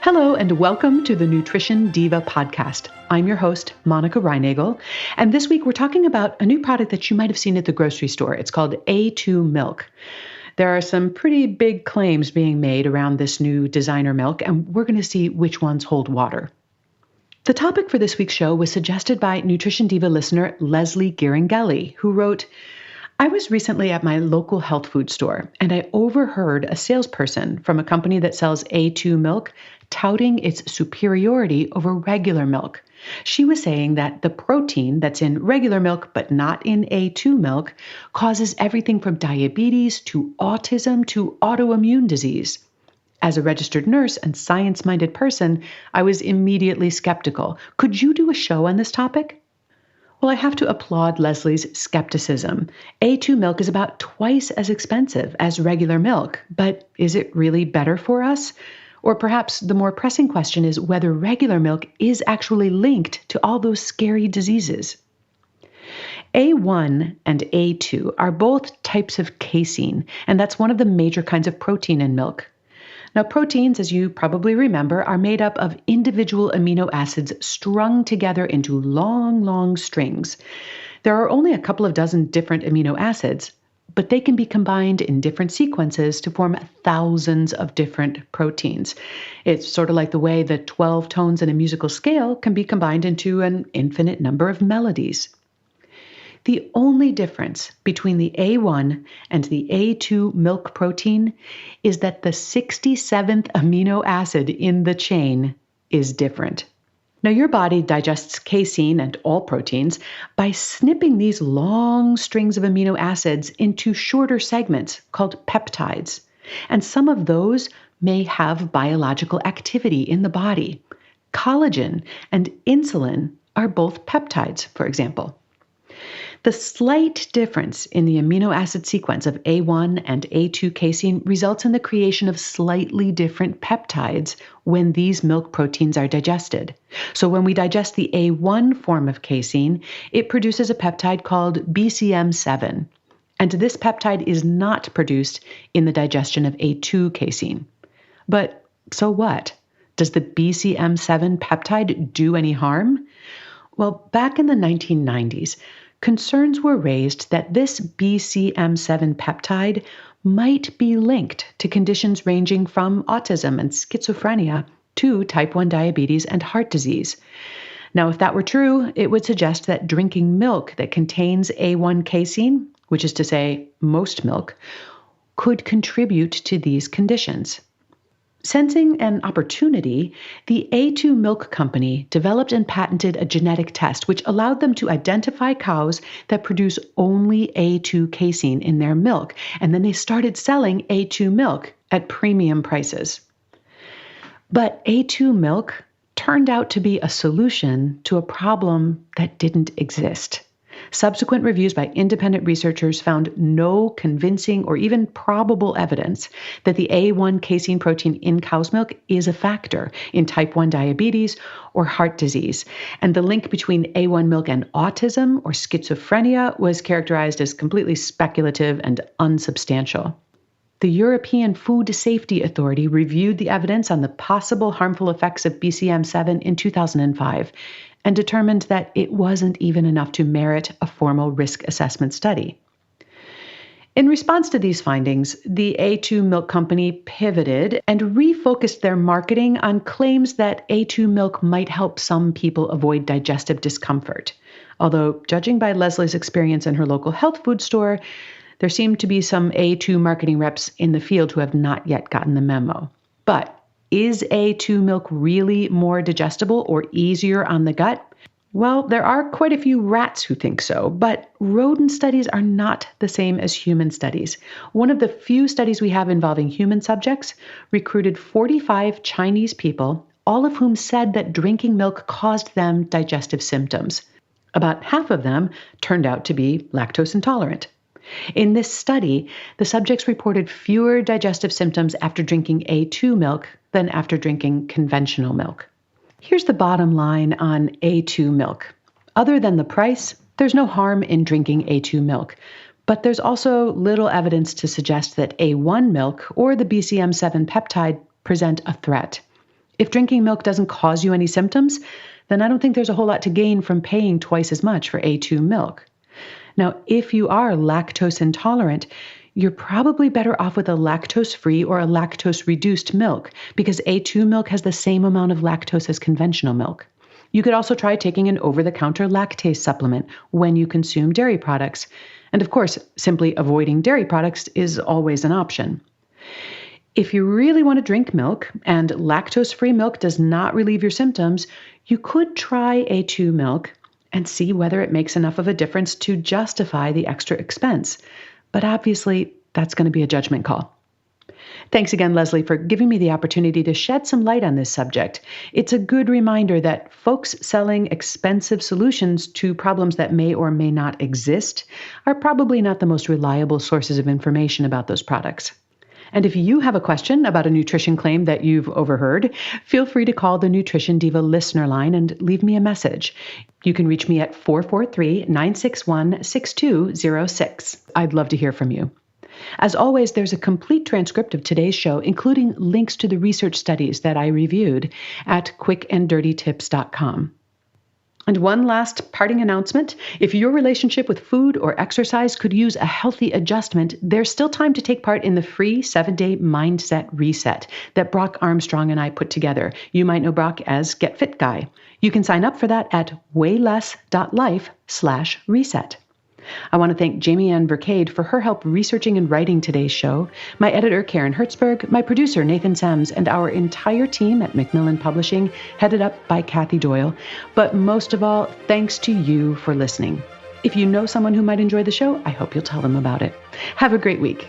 Hello and welcome to the Nutrition Diva podcast. I'm your host, Monica Reinagel, and this week we're talking about a new product that you might have seen at the grocery store. It's called A2 milk. There are some pretty big claims being made around this new designer milk, and we're going to see which ones hold water. The topic for this week's show was suggested by Nutrition Diva listener Leslie Giringelli, who wrote, I was recently at my local health food store, and I overheard a salesperson from a company that sells A2 milk touting its superiority over regular milk. She was saying that the protein that's in regular milk but not in A2 milk causes everything from diabetes to autism to autoimmune disease. As a registered nurse and science-minded person, I was immediately skeptical. Could you do a show on this topic? Well, I have to applaud Leslie's skepticism. A2 milk is about twice as expensive as regular milk, but is it really better for us? Or perhaps the more pressing question is whether regular milk is actually linked to all those scary diseases. A1 and A2 are both types of casein, and that's one of the major kinds of protein in milk. Now, proteins, as you probably remember, are made up of individual amino acids strung together into long strings. There are only a couple of dozen different amino acids, but they can be combined in different sequences to form thousands of different proteins. It's sort of like the way the 12 tones in a musical scale can be combined into an infinite number of melodies. The only difference between the A1 and the A2 milk protein is that the 67th amino acid in the chain is different. Now, your body digests casein and all proteins by snipping these long strings of amino acids into shorter segments called peptides. And some of those may have biological activity in the body. Collagen and insulin are both peptides, for example. The slight difference in the amino acid sequence of A1 and A2 casein results in the creation of slightly different peptides when these milk proteins are digested. So when we digest the A1 form of casein, it produces a peptide called BCM7. And this peptide is not produced in the digestion of A2 casein. But so what? Does the BCM7 peptide do any harm? Well, back in the 1990s, concerns were raised that this BCM7 peptide might be linked to conditions ranging from autism and schizophrenia to type 1 diabetes and heart disease. Now, if that were true, it would suggest that drinking milk that contains A1 casein, which is to say most milk, could contribute to these conditions. Sensing an opportunity, the A2 Milk Company developed and patented a genetic test which allowed them to identify cows that produce only A2 casein in their milk, and then they started selling A2 milk at premium prices. But A2 milk turned out to be a solution to a problem that didn't exist. Subsequent reviews by independent researchers found no convincing or even probable evidence that the A1 casein protein in cow's milk is a factor in type 1 diabetes or heart disease. And the link between A1 milk and autism or schizophrenia was characterized as completely speculative and unsubstantial. The European Food Safety Authority reviewed the evidence on the possible harmful effects of BCM7 in 2005 and determined that it wasn't even enough to merit a formal risk assessment study. In response to these findings, the A2 Milk Company pivoted and refocused their marketing on claims that A2 milk might help some people avoid digestive discomfort. Although, judging by Leslie's experience in her local health food store, there seem to be some A2 marketing reps in the field who have not yet gotten the memo. But is A2 milk really more digestible or easier on the gut? Well, there are quite a few rats who think so, but rodent studies are not the same as human studies. One of the few studies we have involving human subjects recruited 45 Chinese people, all of whom said that drinking milk caused them digestive symptoms. About half of them turned out to be lactose intolerant. In this study, the subjects reported fewer digestive symptoms after drinking A2 milk than after drinking conventional milk. Here's the bottom line on A2 milk. Other than the price, there's no harm in drinking A2 milk, but there's also little evidence to suggest that A1 milk or the BCM7 peptide present a threat. If drinking milk doesn't cause you any symptoms, then I don't think there's a whole lot to gain from paying twice as much for A2 milk. Now, if you are lactose intolerant, you're probably better off with a lactose-free or a lactose-reduced milk because A2 milk has the same amount of lactose as conventional milk. You could also try taking an over-the-counter lactase supplement when you consume dairy products. And of course, simply avoiding dairy products is always an option. If you really want to drink milk and lactose-free milk does not relieve your symptoms, you could try A2 milk and see whether it makes enough of a difference to justify the extra expense. But obviously, that's going to be a judgment call. Thanks again, Leslie, for giving me the opportunity to shed some light on this subject. It's a good reminder that folks selling expensive solutions to problems that may or may not exist are probably not the most reliable sources of information about those products. And if you have a question about a nutrition claim that you've overheard, feel free to call the Nutrition Diva listener line and leave me a message. You can reach me at 443-961-6206. I'd love to hear from you. As always, there's a complete transcript of today's show, including links to the research studies that I reviewed at quickanddirtytips.com. And one last parting announcement. If your relationship with food or exercise could use a healthy adjustment, there's still time to take part in the free 7-day mindset reset that Brock Armstrong and I put together. You might know Brock as Get Fit Guy. You can sign up for that at wayless.life/reset. I want to thank Jamie Ann Vercade for her help researching and writing today's show, my editor Karen Hertzberg, my producer Nathan Sams, and our entire team at Macmillan Publishing, headed up by Kathy Doyle. But most of all, thanks to you for listening. If you know someone who might enjoy the show, I hope you'll tell them about it. Have a great week.